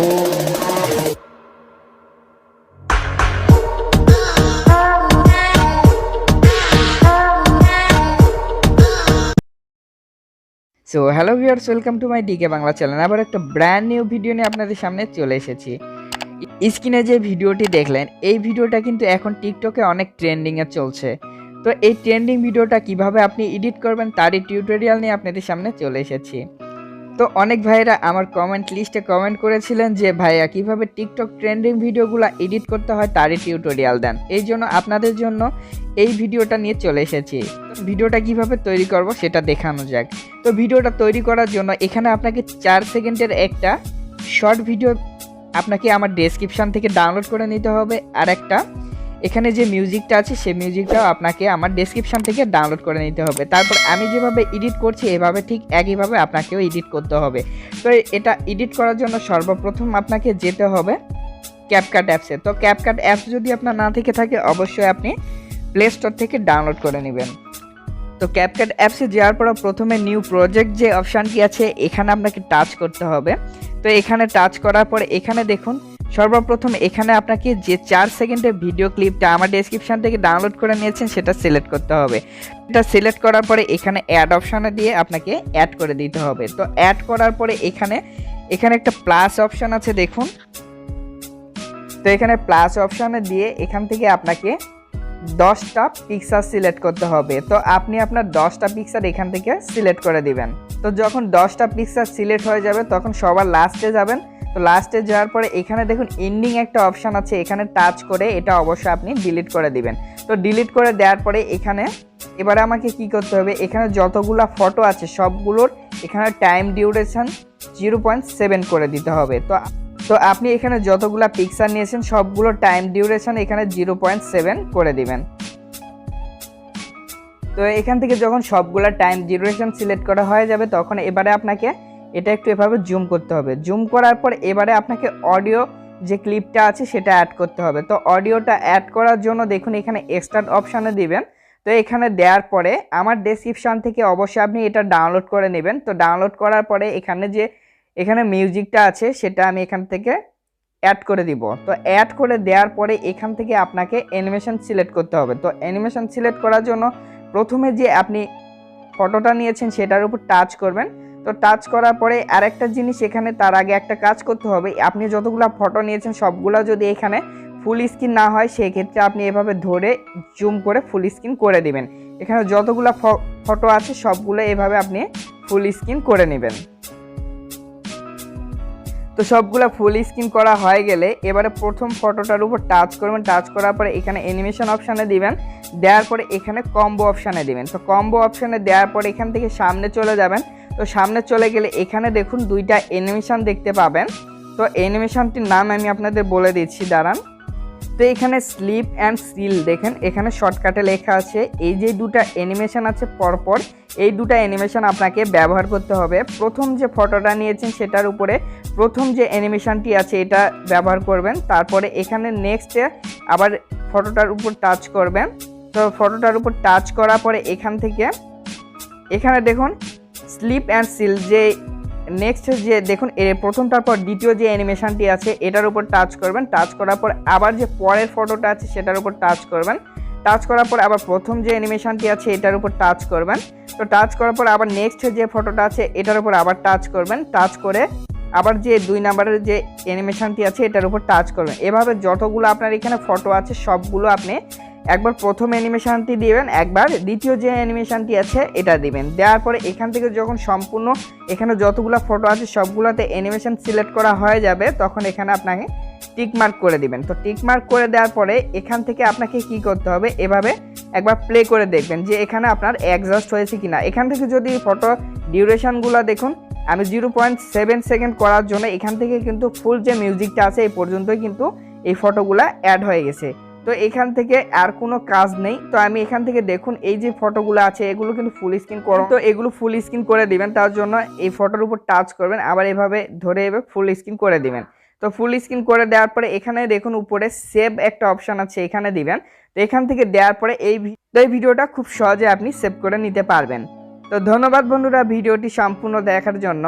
So hello viewers, welcome to my DK Bangla channel. আবার একটা brand new video নিয়ে আপনাদের সামনে চলে এসেছি। স্ক্রিনে যে ভিডিওটি দেখলেন, এই ভিডিওটা কিন্তু এখন টিকটকে অনেক ট্রেন্ডিংয়ে চলছে। তো এই ট্রেন্ডিং ভিডিওটা কিভাবে আপনি এডিট করবেন তারই টিউটোরিয়াল নিয়ে আপনাদের সামনে চলে এসেছি। তো অনেক ভাইয়েরা আমার কমেন্ট লিস্টে কমেন্ট করেছিলেন যে ভাইয়া কিভাবে টিকটক ট্রেন্ডিং ভিডিওগুলো এডিট করতে হয় তারই টিউটোরিয়াল দেন। এই জন্য আপনাদের জন্য এই ভিডিওটা নিয়ে চলে এসেছি। ভিডিওটা কিভাবে তৈরি করব সেটা দেখানো যাক। তো ভিডিওটা তৈরি করার জন্য এখানে আপনাকে 4 সেকেন্ডের একটা শর্ট ভিডিও আপনাকে আমার ডেসক্রিপশান থেকে ডাউনলোড করে নিতে হবে, আর একটা এখানে যে মিউজিকটা আছে সেই মিউজিকটাও আপনাকে আমার ডেসক্রিপশান থেকে ডাউনলোড করে নিতে হবে। তারপর আমি যেভাবে এডিট করছি এভাবে ঠিক একইভাবে আপনাকেও এডিট করতে হবে। তো এটা এডিট করার জন্য সর্বপ্রথম আপনাকে যেতে হবে ক্যাপকাট অ্যাপসে। তো ক্যাপকাট অ্যাপস যদি আপনার না থেকে থাকে অবশ্যই আপনি প্লে স্টোর থেকে ডাউনলোড করে নেবেন। তো ক্যাপকাট অ্যাপসে যাওয়ার পর প্রথমে নিউ প্রজেক্ট যে অপশানটি আছে এখানে আপনাকে টাচ করতে হবে। তো এখানে টাচ করার পরে এখানে দেখুন সর্বপ্রথম এখানে আপনাকে যে 4 সেকেন্ডের ভিডিও ক্লিপটা আমার ডেসক্রিপশান থেকে ডাউনলোড করে নিয়েছেন সেটা সিলেক্ট করতে হবে। এটা সিলেক্ট করার পরে এখানে অ্যাড অপশানে দিয়ে আপনাকে অ্যাড করে দিতে হবে। তো অ্যাড করার পরে এখানে একটা প্লাস অপশান আছে দেখুন। তো এখানে প্লাস অপশানে দিয়ে এখান থেকে আপনাকে 10টা পিকচার সিলেক্ট করতে হবে। তো আপনি আপনার 10টা পিকচার এখান থেকে সিলেক্ট করে দিবেন। তো যখন 10টা পিকচার সিলেক্ট হয়ে যাবে তখন সবার লাস্টে যাবেন। তো লাস্টে যাওয়ার পরে এখানে দেখুন এন্ডিং একটা অপশান আছে, এখানে টাচ করে এটা অবশ্যই আপনি ডিলিট করে দিবেন। তো ডিলিট করে দেওয়ার পরে এবারে আমাকে কি করতে হবে, এখানে যতগুলা ফটো আছে সবগুলোর এখানে টাইম ডিউরেশন 0.7 করে দিতে হবে। তো আপনি এখানে যতগুলা পিকচার নিয়েছেন সবগুলো টাইম ডিউরেশন এখানে 0.7 করে দিবেন। তো এখান থেকে যখন সবগুলা টাইম ডিউরেশন সিলেক্ট করা হয়ে যাবে তখন এবারে আপনাকে এটা একটু এভাবে জুম করতে হবে। জুম করার পর এবারে আপনাকে অডিও যে ক্লিপটা আছে সেটা অ্যাড করতে হবে। তো অডিওটা অ্যাড করার জন্য দেখুন এখানে এক্সট্রাক্ট অপশানে দিবেন। তো এখানে দেওয়ার পরে আমার ডেসক্রিপশান থেকে অবশ্যই আপনি এটা ডাউনলোড করে নেবেন। তো ডাউনলোড করার পরে এখানে মিউজিকটা আছে সেটা আমি এখান থেকে অ্যাড করে দিব। তো অ্যাড করে দেওয়ার পরে এখান থেকে আপনাকে অ্যানিমেশন সিলেক্ট করতে হবে। তো অ্যানিমেশন সিলেক্ট করার জন্য প্রথমে যে আপনি ফটোটা নিয়েছেন সেটার উপর টাচ করবেন। তো টাচ করার পরে আরেকটা জিনিস এখানে তার আগে একটা কাজ করতে হবে, আপনি যতগুলো ফটো নিয়েছেন সবগুলো যদি এখানে ফুল স্ক্রিন না হয় সেই ক্ষেত্রে আপনি এভাবে ধরে জুম করে ফুল স্ক্রিন করে দিবেন। এখানে যতগুলো ফটো আছে সবগুলো এভাবে আপনি ফুল স্ক্রিন করে নেবেন। তো সবগুলো ফুল স্ক্রিন করা হয়ে গেলে এবারে প্রথম ফটোটার উপর টাচ করবেন। টাচ করার পরে এখানে অ্যানিমেশন অপশানে দিবেন, দেওয়ার পরে এখানে কম্বো অপশানে দিবেন। তো কম্বো অপশানে দেওয়ার পরে এখান থেকে সামনে চলে যাবেন। তো সামনে চলে গেলে এখানে দেখুন 2টা অ্যানিমেশন দেখতে পাবেন। তো অ্যানিমেশনটির নাম আমি আপনাদের বলে দিচ্ছি, দাঁড়ান। তো এখানে স্লিপ অ্যান্ড সিল দেখেন এখানে শর্টকাটে লেখা আছে। এই যে 2টা অ্যানিমেশন আছে পরপর, এই 2টা অ্যানিমেশন আপনাকে ব্যবহার করতে হবে। প্রথম যে ফটোটা নিয়েছেন সেটার উপরে প্রথম যে অ্যানিমেশনটি আছে এটা ব্যবহার করবেন। তারপরে এখানে নেক্সটে আবার ফটোটার উপর টাচ করবেন। তো ফটোটার উপর টাচ করার পরে এখানে দেখুন স্লিপ অ্যান্ড সিল যে নেক্সট যে দেখুন প্রথমটার পর দ্বিতীয় যে অ্যানিমেশনটি আছে এটার উপর টাচ করবেন। টাচ করার পর আবার যে পরের ফটোটা আছে সেটার উপর টাচ করবেন। টাচ করার পর আবার প্রথম যে অ্যানিমেশনটি আছে এটার উপর টাচ করবেন। তো টাচ করার পর আবার নেক্সট যে ফটোটা আছে এটার উপর আবার টাচ করবেন। টাচ করে আবার যে 2 নাম্বারের যে অ্যানিমেশনটি আছে এটার উপর টাচ করবেন। এভাবে যতগুলো আপনার এখানে ফটো আছে সবগুলো আপনি একবার প্রথম অ্যানিমেশনটি দিবেন, একবার দ্বিতীয় যে অ্যানিমেশনটি আছে এটা দিবেন। দেওয়ার পরে এখান থেকে যখন সম্পূর্ণ এখানে যতগুলো ফটো আছে সবগুলোতে অ্যানিমেশন সিলেক্ট করা হয়ে যাবে তখন এখানে আপনাকে টিক মার্ক করে দিবেন। তো টিক মার্ক করে দেওয়ার পরে এখান থেকে আপনাকে কি করতে হবে, এভাবে একবার প্লে করে দেখবেন যে এখানে আপনার অ্যাডজাস্ট হয়েছে কিনা। এখান থেকে যদি ফটো ডিউরেশনগুলো দেখুন আমি 0.7 সেকেন্ড করার জন্য এখান থেকে কিন্তু ফুল যে মিউজিকটা আছে এই পর্যন্তই কিন্তু এই ফটোগুলো অ্যাড হয়ে গেছে। তো এখান থেকে আর কোনো কাজ নেই। তো আমি এখান থেকে দেখুন এই যে ফটোগুলো আছে এগুলো কিন্তু ফুল স্ক্রিন করুন। তো এগুলো ফুল স্ক্রিন করে দিবেন, তার জন্য এই ফটোর উপর টাচ করবেন, আবার এভাবে ধরে ফুল স্ক্রিন করে দিবেন। তো ফুল স্ক্রিন করে দেওয়ার পরে এখানে দেখুন উপরে সেভ একটা অপশান আছে এখানে দিবেন। তো এখান থেকে দেওয়ার পরে এই ভিডিওটা খুব সহজে আপনি সেভ করে নিতে পারবেন। তো ধন্যবাদ বন্ধুরা ভিডিওটি সম্পূর্ণ দেখার জন্য।